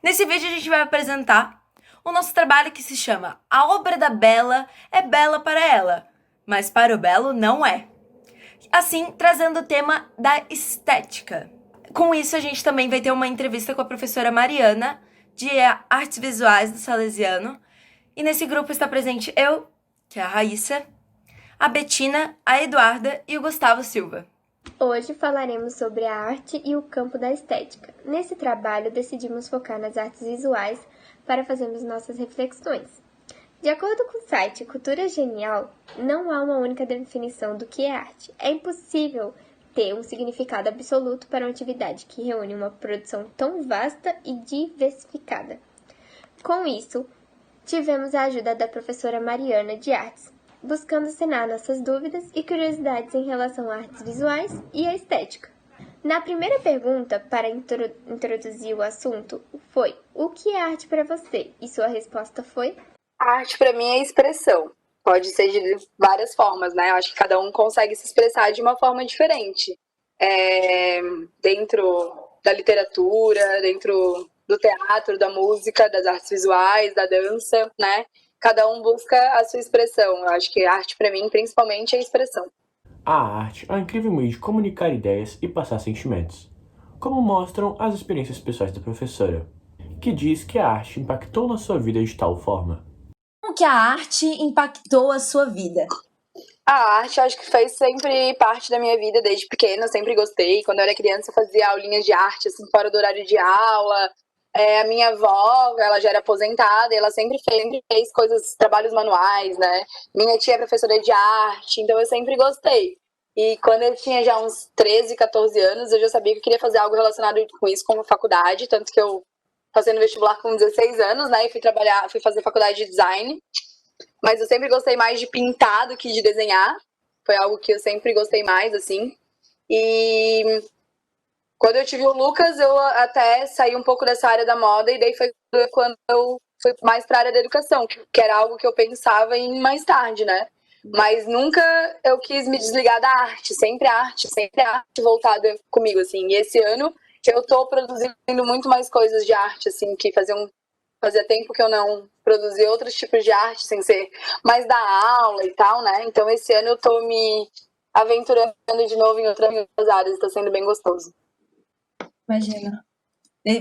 Nesse vídeo a gente vai apresentar o nosso trabalho que se chama A Obra da Bela é Bela para Ela, mas para o Belo não é. Assim, trazendo o tema da estética. Com isso, a gente também vai ter uma entrevista com a professora Mariana, de Artes Visuais do Salesiano. E nesse grupo está presente eu, que é a Raíssa, a Betina, a Eduarda e o Gustavo Silva. Hoje falaremos sobre a arte e o campo da estética. Nesse trabalho, decidimos focar nas artes visuais para fazermos nossas reflexões. De acordo com o site Cultura Genial, não há uma única definição do que é arte. É impossível ter um significado absoluto para uma atividade que reúne uma produção tão vasta e diversificada. Com isso, tivemos a ajuda da professora Mariana de Artes, buscando sanar nossas dúvidas e curiosidades em relação a artes visuais e a estética. Na primeira pergunta, para introduzir o assunto, foi: o que é arte para você? E sua resposta foi: a arte para mim é expressão. Pode ser de várias formas, né? Eu acho que cada um consegue se expressar de uma forma diferente. Dentro da literatura, dentro do teatro, da música, das artes visuais, da dança, né? Cada um busca a sua expressão. Eu acho que a arte, para mim, principalmente, é expressão. A arte é um incrível meio de comunicar ideias e passar sentimentos, como mostram as experiências pessoais da professora, que diz que a arte impactou na sua vida de tal forma. Como que a arte impactou a sua vida? A arte, acho que fez sempre parte da minha vida desde pequena, eu sempre gostei. Quando eu era criança, eu fazia aulinhas de arte, assim, fora do horário de aula. A minha avó, ela já era aposentada e ela sempre fez coisas, trabalhos manuais, né? Minha tia é professora de arte, então eu sempre gostei. E quando eu tinha já uns 13, 14 anos, eu já sabia que eu queria fazer algo relacionado com isso, como faculdade, tanto que eu passei no vestibular com 16 anos, né? E fui fazer faculdade de design. Mas eu sempre gostei mais de pintar do que de desenhar. Foi algo que eu sempre gostei mais, assim. E quando eu tive o Lucas, eu até saí um pouco dessa área da moda, e daí foi quando eu fui mais para a área da educação, que era algo que eu pensava em mais tarde, né? Mas nunca eu quis me desligar da arte, sempre arte voltada comigo, assim. E esse ano eu tô produzindo muito mais coisas de arte, assim, que fazia tempo que eu não produzia outros tipos de arte, sem ser mais da aula e tal, né? Então esse ano eu tô me aventurando de novo em outras áreas, tá sendo bem gostoso. Imagina.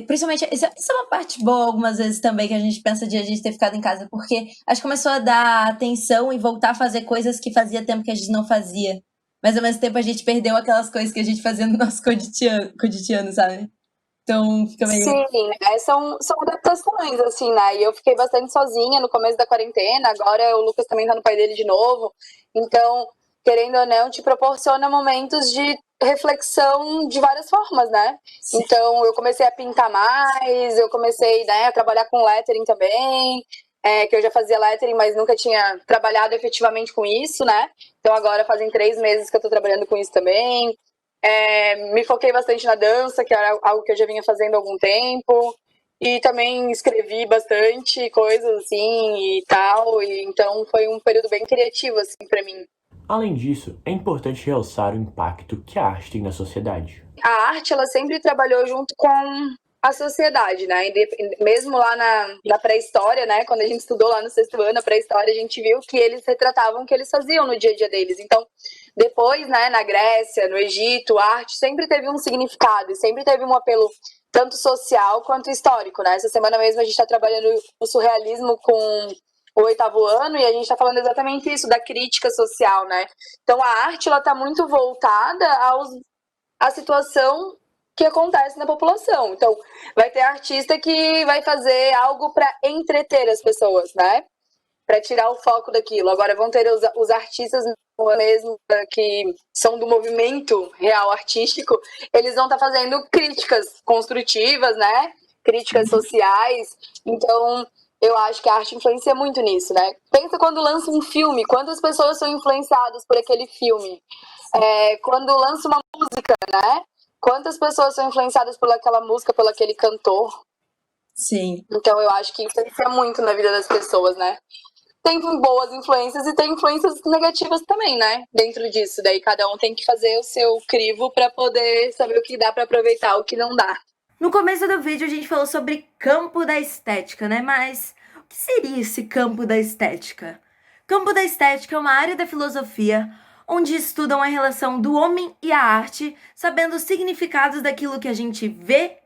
Principalmente, isso é uma parte boa algumas vezes também, que a gente pensa de a gente ter ficado em casa, porque acho que começou a dar atenção e voltar a fazer coisas que fazia tempo que a gente não fazia. Mas ao mesmo tempo a gente perdeu aquelas coisas que a gente fazia no nosso cotidiano, sabe? Então fica meio... Sim, são adaptações, assim, né? E eu fiquei bastante sozinha no começo da quarentena, agora o Lucas também tá no pai dele de novo. Então, querendo ou não, te proporciona momentos de reflexão de várias formas, né? Sim. Então, eu comecei a pintar mais, eu comecei, né, a trabalhar com lettering também, que eu já fazia lettering, mas nunca tinha trabalhado efetivamente com isso, né? Então, agora fazem 3 meses que eu tô trabalhando com isso também. Me foquei bastante na dança, que era algo que eu já vinha fazendo há algum tempo. E também escrevi bastante coisas, assim, e tal. E então, foi um período bem criativo, assim, pra mim. Além disso, é importante realçar o impacto que a arte tem na sociedade. A arte, ela sempre trabalhou junto com a sociedade, né? Mesmo lá na pré-história, né? Quando a gente estudou lá no 6º ano, a pré-história, a gente viu que eles retratavam o que eles faziam no dia a dia deles. Então, depois, né, na Grécia, no Egito, a arte sempre teve um significado e sempre teve um apelo tanto social quanto histórico, né? Essa semana mesmo a gente está trabalhando o surrealismo com o 8º ano, e a gente está falando exatamente isso, da crítica social, né? Então a arte, ela está muito voltada à situação que acontece na população. Então vai ter artista que vai fazer algo para entreter as pessoas, né? Para tirar o foco daquilo. Agora vão ter os artistas mesmo que são do movimento real artístico, eles vão estar fazendo críticas construtivas, né? Críticas sociais. Então eu acho que a arte influencia muito nisso, né? Pensa quando lança um filme, quantas pessoas são influenciadas por aquele filme? Quando lança uma música, né? Quantas pessoas são influenciadas por aquela música, por aquele cantor? Sim. Então eu acho que influencia muito na vida das pessoas, né? Tem boas influências e tem influências negativas também, né? Dentro disso, daí cada um tem que fazer o seu crivo para poder saber o que dá para aproveitar, o que não dá. No começo do vídeo a gente falou sobre campo da estética, né? Mas o que seria esse campo da estética? Campo da estética é uma área da filosofia onde estudam a relação do homem e a arte, sabendo os significados daquilo que a gente vê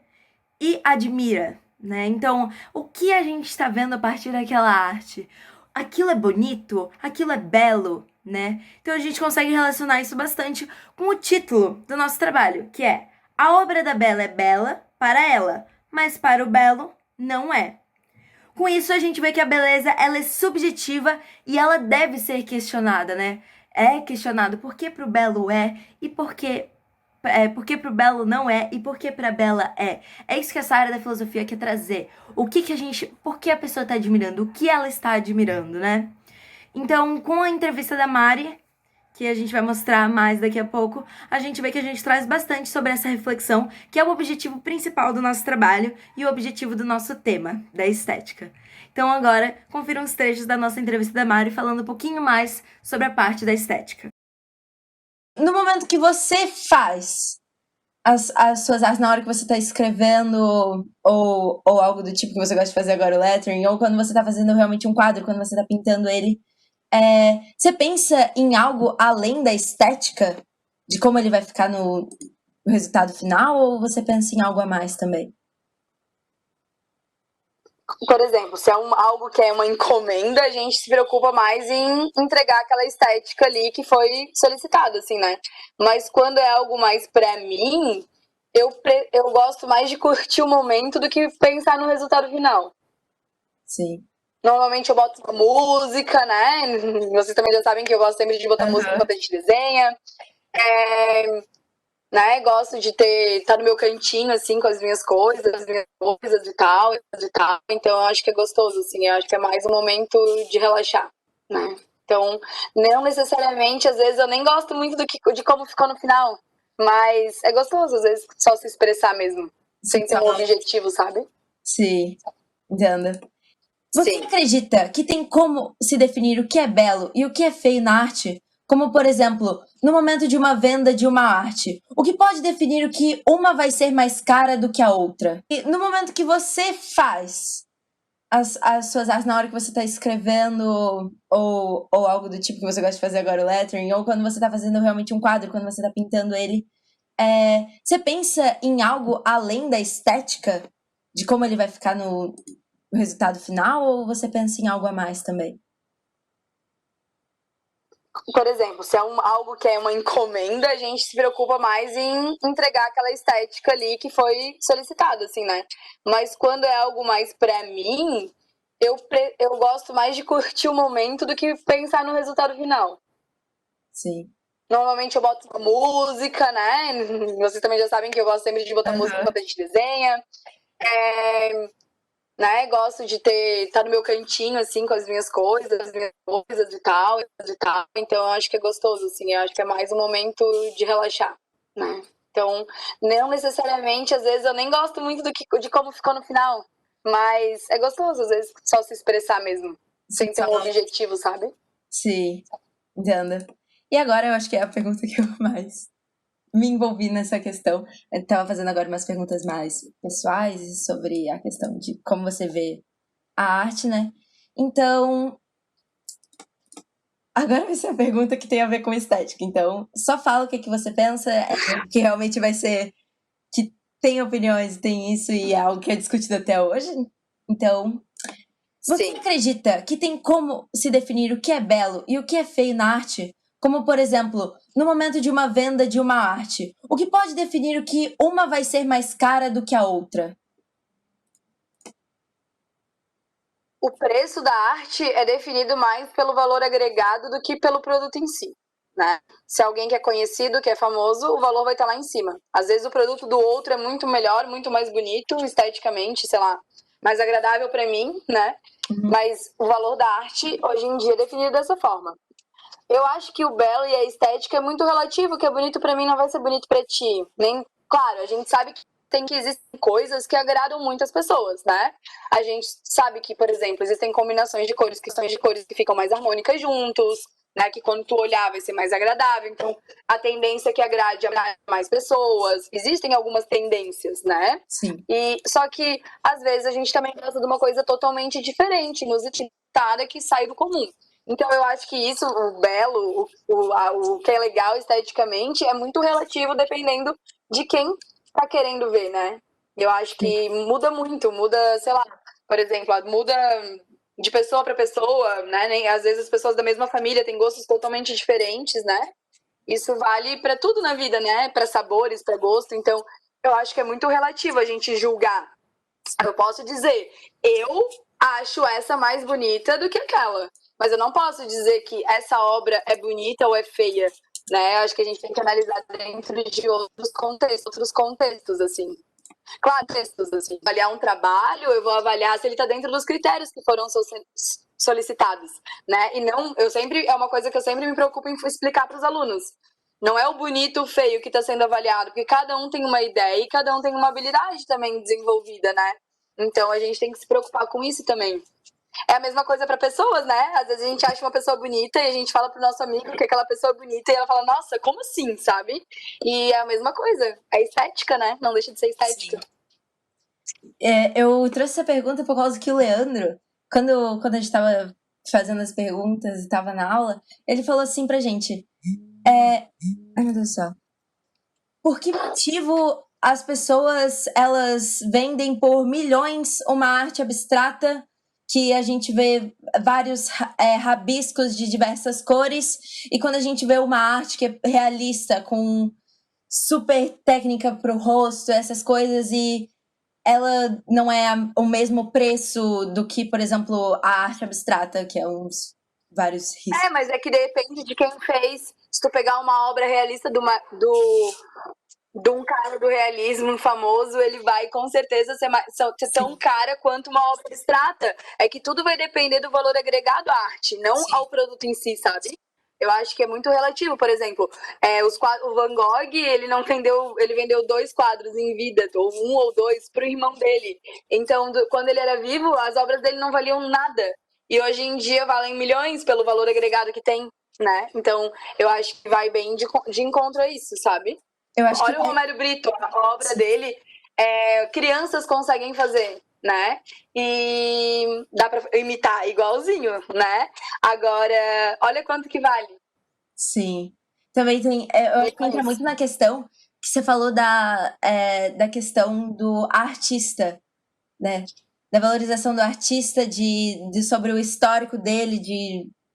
e admira, né? Então, o que a gente está vendo a partir daquela arte? Aquilo é bonito? Aquilo é belo, né? Então a gente consegue relacionar isso bastante com o título do nosso trabalho, que é A Obra da Bela é bela para ela, mas para o belo não é. Com isso a gente vê que a beleza ela é subjetiva e ela deve ser questionada, né? É questionado por que pro belo é e por que pro belo não é e por que pra bela é. É isso que essa área da filosofia quer trazer. Por que a pessoa tá admirando, o que ela está admirando, né? Então, com a entrevista da Mari, que a gente vai mostrar mais daqui a pouco, a gente vê que a gente traz bastante sobre essa reflexão, que é o objetivo principal do nosso trabalho e o objetivo do nosso tema, da estética. Então agora, confiram os trechos da nossa entrevista da Mari falando um pouquinho mais sobre a parte da estética. No momento que você faz as suas artes, na hora que você está escrevendo ou algo do tipo que você gosta de fazer agora, o lettering, ou quando você está fazendo realmente um quadro, quando você está pintando ele, você pensa em algo além da estética, de como ele vai ficar no resultado final, ou você pensa em algo a mais também? Por exemplo, se é algo que é uma encomenda, a gente se preocupa mais em entregar aquela estética ali que foi solicitado, assim, né? Mas quando é algo mais pra mim, eu gosto mais de curtir o momento do que pensar no resultado final. Sim. Normalmente eu boto uma música, né? Vocês também já sabem que eu gosto sempre de botar música enquanto a gente desenha. Né? Gosto de estar no meu cantinho, assim, com as minhas coisas e tal. Então, eu acho que é gostoso, assim. Eu acho que é mais um momento de relaxar, né? Então, não necessariamente, às vezes, eu nem gosto muito de como ficou no final. Mas é gostoso, às vezes, só se expressar mesmo. Sem ter um objetivo, sabe? Sim, entendo. Você acredita que tem como se definir o que é belo e o que é feio na arte? Como, por exemplo, no momento de uma venda de uma arte, o que pode definir o que uma vai ser mais cara do que a outra? E no momento que você faz as suas artes, na hora que você está escrevendo ou algo do tipo que você gosta de fazer agora, o lettering, ou quando você está fazendo realmente um quadro, quando você está pintando ele, você pensa em algo além da estética, de como ele vai ficar no resultado final, ou você pensa em algo a mais também? Por exemplo, se é algo que é uma encomenda, a gente se preocupa mais em entregar aquela estética ali que foi solicitado, assim, né? Mas quando é algo mais pra mim, eu gosto mais de curtir o momento do que pensar no resultado final. Sim. Normalmente eu boto uma música, né? Vocês também já sabem que eu gosto sempre de botar música enquanto a gente desenha. Né? Gosto de estar no meu cantinho, assim, com as minhas coisas e tal. Então, eu acho que é gostoso, assim. Eu acho que é mais um momento de relaxar, né? Então, não necessariamente, às vezes, eu nem gosto muito de como ficou no final. Mas é gostoso, às vezes, só se expressar mesmo. Sem ter um objetivo, sabe? Sim, entendo. E agora eu acho que é a pergunta que eu mais me envolvi nessa questão. Eu tava fazendo agora umas perguntas mais pessoais sobre a questão de como você vê a arte, né? Então, agora vai ser a pergunta que tem a ver com estética. Então, só fala o que você pensa, que realmente vai ser que tem opiniões, tem isso e é algo que é discutido até hoje. Então, você acredita que tem como se definir o que é belo e o que é feio na arte? Como, por exemplo, no momento de uma venda de uma arte, o que pode definir o que uma vai ser mais cara do que a outra? O preço da arte é definido mais pelo valor agregado do que pelo produto em si, né? Se alguém que é conhecido, que é famoso, o valor vai estar lá em cima. Às vezes o produto do outro é muito melhor, muito mais bonito, esteticamente, sei lá, mais agradável para mim, né? Mas o valor da arte, hoje em dia, é definido dessa forma. Eu acho que o belo e a estética é muito relativo, o que é bonito pra mim não vai ser bonito pra ti. Claro, a gente sabe que existem coisas que agradam muitas pessoas, né? A gente sabe que, por exemplo, existem combinações de cores que ficam mais harmônicas juntos, né? Que quando tu olhar vai ser mais agradável. Então, a tendência é que agrade a mais pessoas. Existem algumas tendências, né? Sim. E só que, às vezes, a gente também gosta de uma coisa totalmente diferente, inusitada, que sai do comum. Então, eu acho que isso, o belo, o que é legal esteticamente, é muito relativo dependendo de quem tá querendo ver, né? Eu acho que muda muito, muda, sei lá, por exemplo, muda de pessoa para pessoa, né? Às vezes as pessoas da mesma família têm gostos totalmente diferentes, né? Isso vale para tudo na vida, né? Para sabores, para gosto. Então, eu acho que é muito relativo a gente julgar. Eu posso dizer, eu acho essa mais bonita do que aquela, mas eu não posso dizer que essa obra é bonita ou é feia, né? Eu acho que a gente tem que analisar dentro de outros contextos, assim. Claro, textos, assim. Avaliar um trabalho, eu vou avaliar se ele está dentro dos critérios que foram solicitados, né? E não, é uma coisa que eu sempre me preocupo em explicar para os alunos. Não é o bonito ou o feio que está sendo avaliado, porque cada um tem uma ideia e cada um tem uma habilidade também desenvolvida, né? Então a gente tem que se preocupar com isso também. É a mesma coisa para pessoas, né? Às vezes a gente acha uma pessoa bonita e a gente fala pro nosso amigo que aquela pessoa é bonita e ela fala, nossa, como assim, sabe? E é a mesma coisa. É estética, né? Não deixa de ser estética. Eu trouxe essa pergunta por causa que o Leandro, quando a gente tava fazendo as perguntas e tava na aula, ele falou assim pra gente, ai meu Deus do céu, por que motivo as pessoas, elas vendem por milhões uma arte abstrata que a gente vê vários rabiscos de diversas cores, e quando a gente vê uma arte que é realista, com super técnica pro rosto, essas coisas, e ela não é o mesmo preço do que, por exemplo, a arte abstrata, que é uns vários riscos. Mas é que depende de quem fez. Se tu pegar uma obra realista de um cara do realismo famoso, ele vai com certeza ser tão cara quanto uma obra abstrata. É que tudo vai depender do valor agregado à arte, não ao produto em si, sabe? Eu acho que é muito relativo. Por exemplo, o Van Gogh, ele vendeu 2 quadros em vida, ou 1 ou 2, pro irmão dele. Então, quando ele era vivo, as obras dele não valiam nada. E hoje em dia valem milhões pelo valor agregado que tem, né? Então, eu acho que vai bem de encontro a isso, sabe? Olha o Romero Brito, a obra dele, crianças conseguem fazer, né? E dá pra imitar igualzinho, né? Agora, olha quanto que vale. Sim. Também tem, eu acho que entra muito na questão que você falou da questão do artista, né? Da valorização do artista, sobre o histórico dele,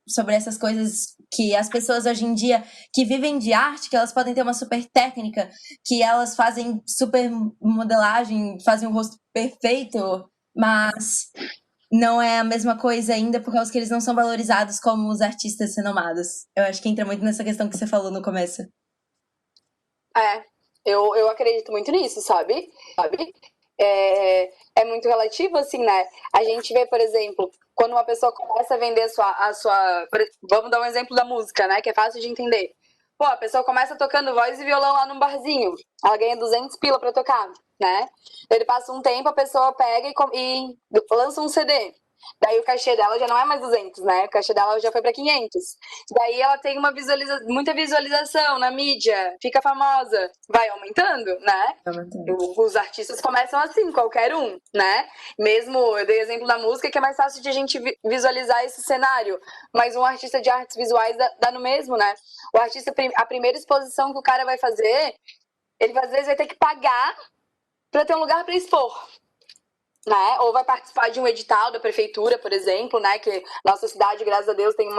sobre essas coisas que as pessoas hoje em dia que vivem de arte, que elas podem ter uma super técnica, que elas fazem super modelagem, fazem um rosto perfeito, mas não é a mesma coisa ainda por causa que eles não são valorizados como os artistas renomados. Eu acho que entra muito nessa questão que você falou no começo. Eu acredito muito nisso, sabe? É muito relativo, assim, né? A gente vê, por exemplo, quando uma pessoa começa a vender a sua... Vamos dar um exemplo da música, né? Que é fácil de entender. Pô, a pessoa começa tocando voz e violão lá num barzinho. Ela ganha 200 pila pra tocar, né? Ele passa um tempo, a pessoa pega e lança um CD. Daí o cachê dela já não é mais 200, né? O cachê dela já foi para 500. Daí ela tem muita visualização na mídia, fica famosa, vai aumentando, né? Os artistas começam assim, qualquer um, né? Mesmo, eu dei exemplo da música, que é mais fácil de a gente visualizar esse cenário. Mas um artista de artes visuais dá no mesmo, né? O artista, a primeira exposição que o cara vai fazer, ele às vezes vai ter que pagar para ter um lugar para expor. Né? Ou vai participar de um edital da prefeitura, por exemplo, né? Que nossa cidade, graças a Deus, tem um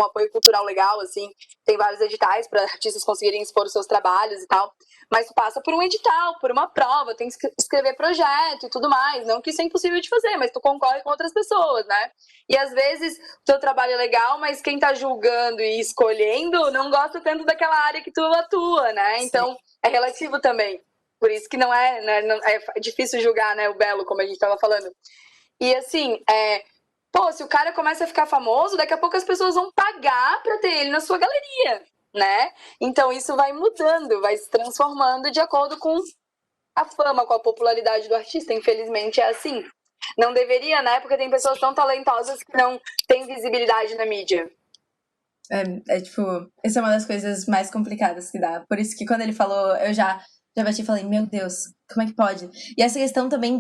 apoio cultural legal, assim, tem vários editais para artistas conseguirem expor os seus trabalhos e tal, mas tu passa por um edital, por uma prova, tem que escrever projeto e tudo mais, não que isso é impossível de fazer, mas tu concorre com outras pessoas, né? E às vezes o teu trabalho é legal, mas quem tá julgando e escolhendo não gosta tanto daquela área que tu atua, né? Então é relativo também. Por isso que não é difícil julgar, né, o belo, como a gente estava falando. E assim, se o cara começa a ficar famoso, daqui a pouco as pessoas vão pagar para ter ele na sua galeria, né? Então isso vai mudando, vai se transformando de acordo com a fama, com a popularidade do artista. Infelizmente é assim. Não deveria, né? Porque tem pessoas tão talentosas que não têm visibilidade na mídia. Tipo, essa é uma das coisas mais complicadas que dá. Por isso que quando ele falou, eu já bati e falei, meu Deus, como é que pode? E essa questão também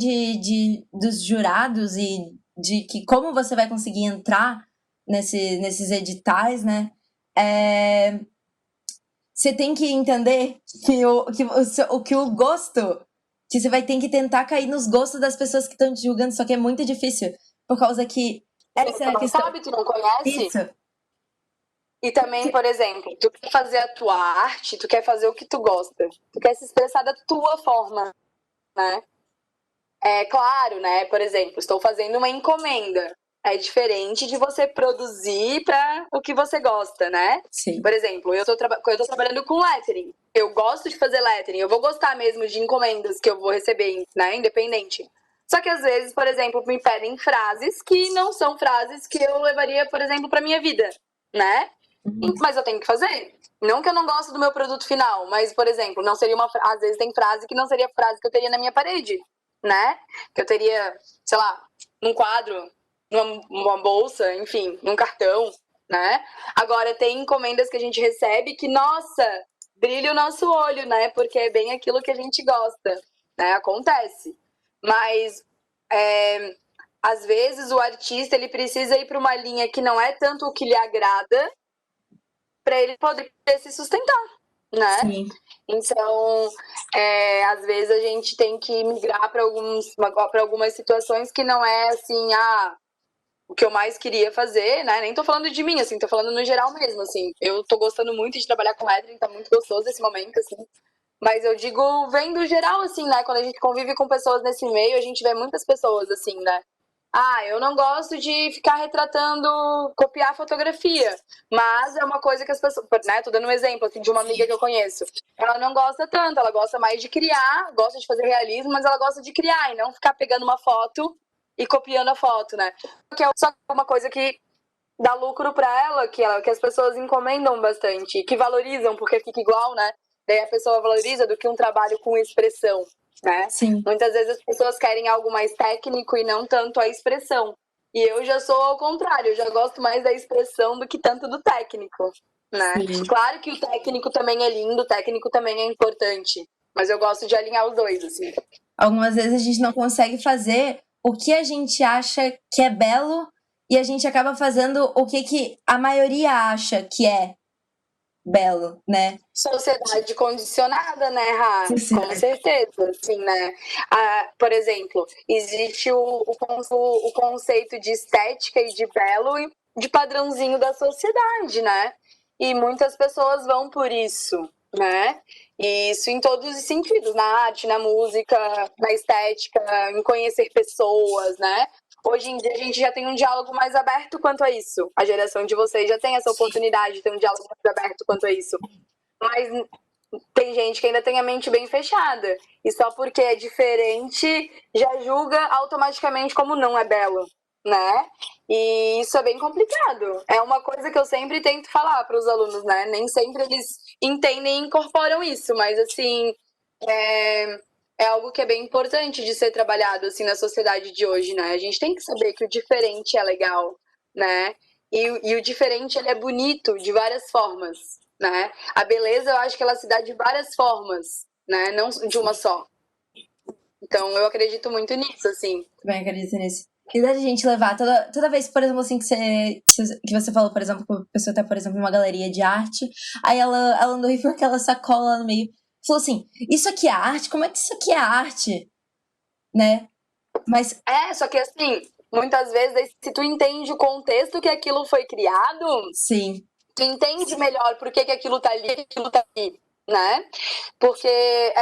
dos jurados e de que como você vai conseguir entrar nesses editais, né? Você tem que entender que o gosto, que você vai ter que tentar cair nos gostos das pessoas que estão te julgando, só que é muito difícil, por causa que essa é Tu a não questão. sabe, tu não conhece. Isso. E também, por exemplo, tu quer fazer a tua arte, tu quer fazer o que tu gosta. Tu quer se expressar da tua forma, né? É claro, né? Por exemplo, estou fazendo uma encomenda. É diferente de você produzir para o que você gosta, né? Sim. Por exemplo, eu tô trabalhando com lettering. Eu gosto de fazer lettering. Eu vou gostar mesmo de encomendas que eu vou receber, né? Independente. Só que às vezes, por exemplo, me pedem frases que não são frases que eu levaria, por exemplo, para minha vida, né? Mas eu tenho que fazer. Não que eu não gosto do meu produto final, mas, por exemplo, não seria às vezes tem frase que não seria frase que eu teria na minha parede, né? Que eu teria, sei lá, num quadro, numa bolsa, enfim, num cartão, né? Agora, tem encomendas que a gente recebe que, nossa, brilha o nosso olho, né? Porque é bem aquilo que a gente gosta, né? Acontece. Mas, às vezes, o artista, ele precisa ir para uma linha que não é tanto o que lhe agrada, para ele poder se sustentar, né? Sim. Então, às vezes a gente tem que migrar para algumas situações que não é assim, o que eu mais queria fazer, né? Nem tô falando de mim, assim, tô falando no geral mesmo, assim. Eu tô gostando muito de trabalhar com lettering, tá muito gostoso esse momento, assim. Mas eu digo, vem do geral, assim, né? Quando a gente convive com pessoas nesse meio, a gente vê muitas pessoas, assim, né? Eu não gosto de ficar retratando, copiar fotografia. Mas é uma coisa que as pessoas, né? Tô dando um exemplo, assim, de uma amiga que eu conheço. Ela não gosta tanto, ela gosta mais de criar, gosta de fazer realismo, mas ela gosta de criar e não ficar pegando uma foto e copiando a foto, né? Que é só uma coisa que dá lucro pra ela, que as pessoas encomendam bastante, que valorizam, porque fica igual, né? Daí a pessoa valoriza do que um trabalho com expressão, né? Sim. Muitas vezes as pessoas querem algo mais técnico e não tanto a expressão. E eu já sou ao contrário, eu já gosto mais da expressão do que tanto do técnico, né? Sim. Claro que o técnico também é lindo, o técnico também é importante, mas eu gosto de alinhar os dois, assim. Algumas vezes a gente não consegue fazer o que a gente acha que é belo e a gente acaba fazendo o que a maioria acha que é belo, né? Sociedade condicionada, né, Rá? Com certeza, sim, né? Por exemplo, existe o conceito de estética e de belo e de padrãozinho da sociedade, né? E muitas pessoas vão por isso, né? E isso em todos os sentidos, na arte, na música, na estética, em conhecer pessoas, né? Hoje em dia a gente já tem um diálogo mais aberto quanto a isso. A geração de vocês já tem essa oportunidade de ter um diálogo mais aberto quanto a isso. Mas tem gente que ainda tem a mente bem fechada. E só porque é diferente, já julga automaticamente como não é belo, né? E isso é bem complicado. É uma coisa que eu sempre tento falar para os alunos, né? Nem sempre eles entendem e incorporam isso, mas assim, é algo que é bem importante de ser trabalhado assim na sociedade de hoje, né? A gente tem que saber que o diferente é legal, né? E o diferente ele é bonito de várias formas, né? A beleza eu acho que ela se dá de várias formas, né? Não de uma só. Então eu acredito muito nisso, assim. Também acredito nisso. E da gente levar toda vez, por exemplo, assim, que você falou, por exemplo, que a pessoa tá, por exemplo, em uma galeria de arte, aí ela andou e com aquela sacola no meio. Falou assim, isso aqui é arte? Como é que isso aqui é arte? Né? Mas... só que assim, muitas vezes, se tu entende o contexto que aquilo foi criado, sim, tu entende melhor por que aquilo tá ali, né? Porque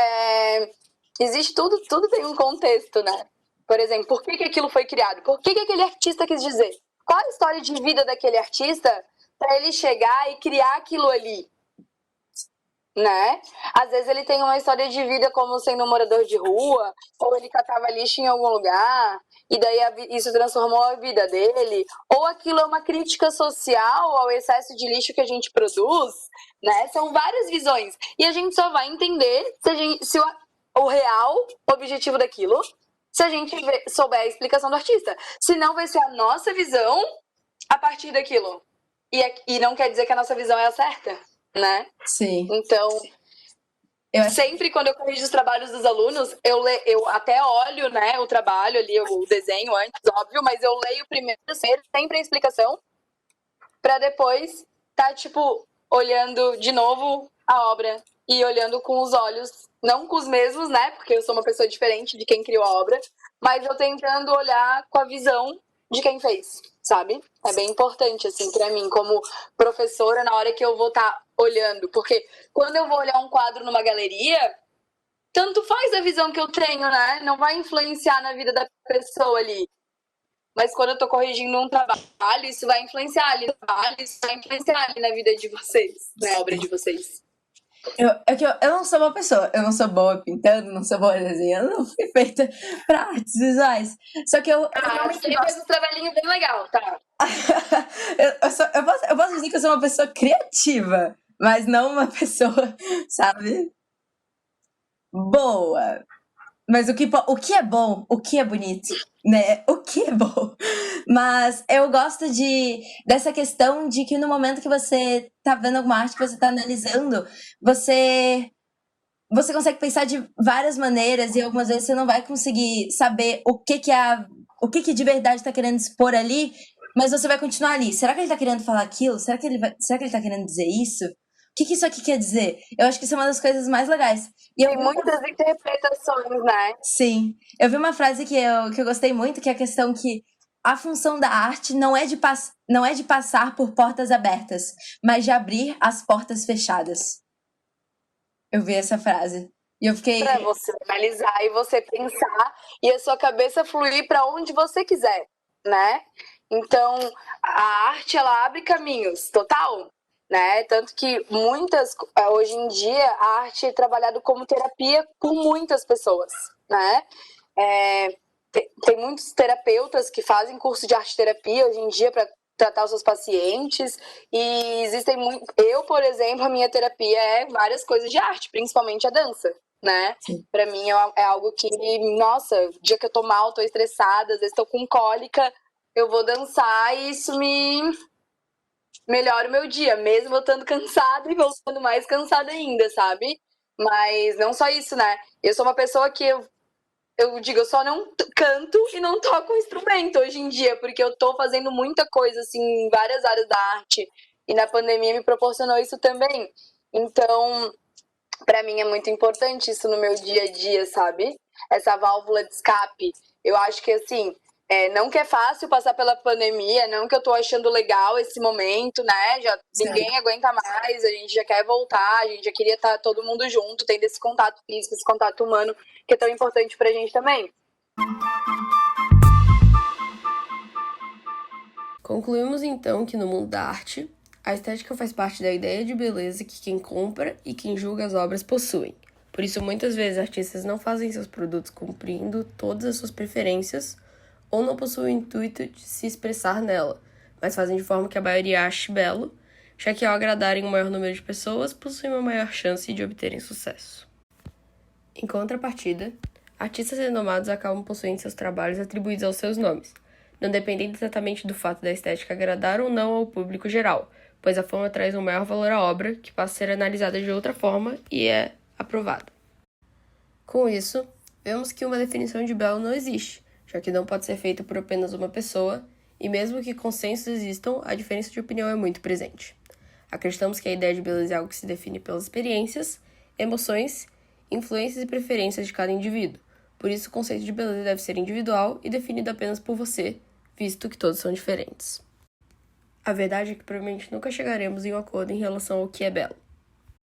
existe tudo tem um contexto, né? Por exemplo, por que aquilo foi criado? Por que aquele artista quis dizer? Qual a história de vida daquele artista para ele chegar e criar aquilo ali? Né? Às vezes ele tem uma história de vida como sendo um morador de rua, ou ele catava lixo em algum lugar, e daí isso transformou a vida dele, ou aquilo é uma crítica social ao excesso de lixo que a gente produz, né? São várias visões. E a gente só vai entender se o real objetivo daquilo, se a gente souber a explicação do artista. Senão vai ser a nossa visão a partir daquilo. e não quer dizer que a nossa visão é a certa, né? Sim. Então, Eu acho- sempre quando eu corrijo os trabalhos dos alunos, eu até olho, né, o trabalho ali, o desenho antes, óbvio, mas eu leio primeiro sempre a explicação, para depois tá, tipo, olhando de novo a obra e olhando com os olhos, não com os mesmos, né, porque eu sou uma pessoa diferente de quem criou a obra, mas eu tentando olhar com a visão de quem fez, sabe? É bem importante, assim, para mim, como professora, na hora que eu vou estar olhando, porque quando eu vou olhar um quadro numa galeria, tanto faz a visão que eu tenho, né? Não vai influenciar na vida da pessoa ali. Mas quando eu tô corrigindo um trabalho, isso vai influenciar ali no trabalho, isso vai influenciar ali na vida de vocês, na obra de vocês. Eu não sou uma pessoa, eu não sou boa pintando, não sou boa desenhando, não fui feita pra artes visuais. Só que eu realmente Você faz um trabalhinho bem legal, tá? eu posso dizer que eu sou uma pessoa criativa, mas não uma pessoa, sabe, boa. Mas o que é bom, o que é bonito, né? O que é bom. Mas eu gosto dessa questão de que no momento que você tá vendo alguma arte, que você tá analisando, você consegue pensar de várias maneiras e algumas vezes você não vai conseguir saber o que de verdade tá querendo expor ali, mas você vai continuar ali. Será que ele tá querendo falar aquilo? Será que ele tá querendo dizer isso? O que isso aqui quer dizer? Eu acho que isso é uma das coisas mais legais. E eu Tem muitas interpretações, né? Sim. Eu vi uma frase que eu gostei muito, que é a questão que a função da arte não é de passar por portas abertas, mas de abrir as portas fechadas. Eu vi essa frase. E eu fiquei. Pra você analisar e você pensar e a sua cabeça fluir para onde você quiser, né? Então, a arte, ela abre caminhos, total, né? Tanto que hoje em dia, a arte é trabalhada como terapia por muitas pessoas, né? Tem muitos terapeutas que fazem curso de arte-terapia hoje em dia para tratar os seus pacientes e existem eu, por exemplo, a minha terapia é várias coisas de arte, principalmente a dança, né? Para mim é algo que, nossa, dia que eu tô mal, tô estressada, às vezes tô com cólica, eu vou dançar e isso me melhora o meu dia, mesmo eu estando cansada e voltando mais cansada ainda, sabe? Mas não só isso, né? Eu sou uma pessoa que eu digo, eu só não canto e não toco instrumento hoje em dia, porque eu tô fazendo muita coisa, assim, em várias áreas da arte. E na pandemia me proporcionou isso também. Então, pra mim é muito importante isso no meu dia a dia, sabe? Essa válvula de escape. Eu acho que, assim, não que é fácil passar pela pandemia, não que eu tô achando legal esse momento, né? Ninguém aguenta mais, a gente já quer voltar, a gente já queria estar todo mundo junto, tendo esse contato físico, esse contato humano, que é tão importante pra gente também. Concluímos então que no mundo da arte, a estética faz parte da ideia de beleza que quem compra e quem julga as obras possuem. Por isso, muitas vezes, artistas não fazem seus produtos cumprindo todas as suas preferências ou não possuem o intuito de se expressar nela, mas fazem de forma que a maioria ache belo, já que ao agradarem um maior número de pessoas, possuem uma maior chance de obterem sucesso. Em contrapartida, artistas renomados acabam possuindo seus trabalhos atribuídos aos seus nomes, não dependendo exatamente do fato da estética agradar ou não ao público geral, pois a fama traz um maior valor à obra, que passa a ser analisada de outra forma e é aprovada. Com isso, vemos que uma definição de belo não existe, já que não pode ser feita por apenas uma pessoa, e mesmo que consensos existam, a diferença de opinião é muito presente. Acreditamos que a ideia de beleza é algo que se define pelas experiências, emoções, influências e preferências de cada indivíduo. Por isso, o conceito de beleza deve ser individual e definido apenas por você, visto que todos são diferentes. A verdade é que provavelmente nunca chegaremos em um acordo em relação ao que é belo.